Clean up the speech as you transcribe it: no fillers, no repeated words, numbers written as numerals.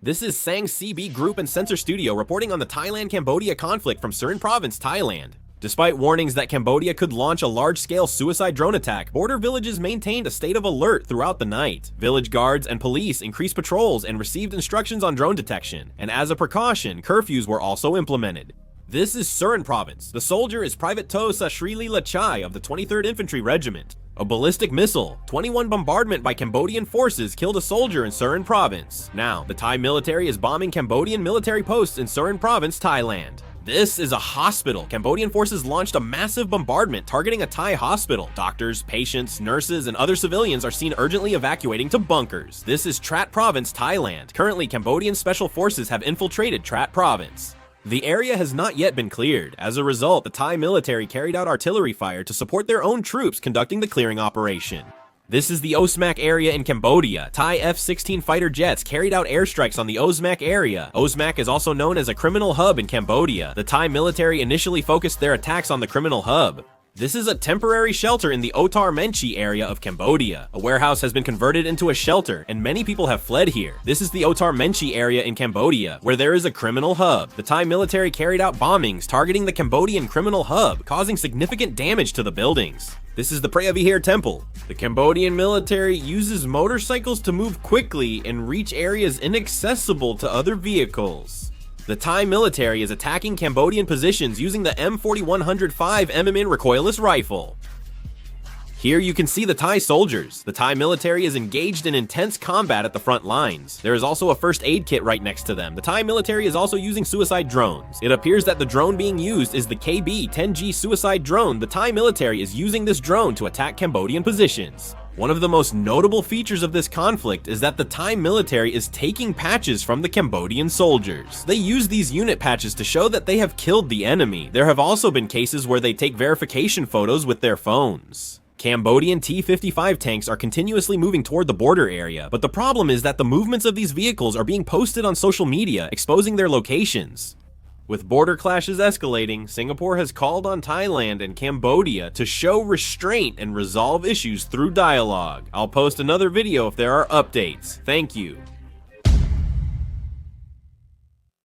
This is Sang CB Group and Sensor Studio reporting on the Thailand-Cambodia conflict from Surin Province, Thailand. Despite warnings that Cambodia could launch a large-scale suicide drone attack, border villages maintained a state of alert throughout the night. Village guards and police increased patrols and received instructions on drone detection, and as a precaution, curfews were also implemented. This is Surin Province. The soldier is Private To Sashrili Lachai of the 23rd Infantry Regiment. A ballistic missile, 21 bombardment by Cambodian forces killed a soldier in Surin Province. Now, the Thai military is bombing Cambodian military posts in Surin Province, Thailand. This is a hospital. Cambodian forces launched a massive bombardment targeting a Thai hospital. Doctors, patients, nurses, and other civilians are seen urgently evacuating to bunkers. This is Trat Province, Thailand. Currently, Cambodian special forces have infiltrated Trat Province. The area has not yet been cleared. As a result, the Thai military carried out artillery fire to support their own troops conducting the clearing operation. This is the Osmak area in Cambodia. Thai F-16 fighter jets carried out airstrikes on the Osmak area. Osmak is also known as a criminal hub in Cambodia. The Thai military initially focused their attacks on the criminal hub. This is a temporary shelter in the Otar Menchi area of Cambodia. A warehouse has been converted into a shelter, and many people have fled here. This is the Otar Menchi area in Cambodia, where there is a criminal hub. The Thai military carried out bombings targeting the Cambodian criminal hub, causing significant damage to the buildings. This is the Preparedness temple. The Cambodian military uses motorcycles to move quickly and reach areas inaccessible to other vehicles. The Thai military is attacking Cambodian positions using the M4105 MMN recoilless rifle. Here you can see the Thai soldiers. The Thai military is engaged in intense combat at the front lines. There is also a first aid kit right next to them. The Thai military is also using suicide drones. It appears that the drone being used is the KB-10G suicide drone. The Thai military is using this drone to attack Cambodian positions. One of the most notable features of this conflict is that the Thai military is taking patches from the Cambodian soldiers. They use these unit patches to show that they have killed the enemy. There have also been cases where they take verification photos with their phones. Cambodian T-55 tanks are continuously moving toward the border area, but the problem is that the movements of these vehicles are being posted on social media, exposing their locations. With border clashes escalating, Singapore has called on Thailand and Cambodia to show restraint and resolve issues through dialogue. I'll post another video if there are updates. Thank you.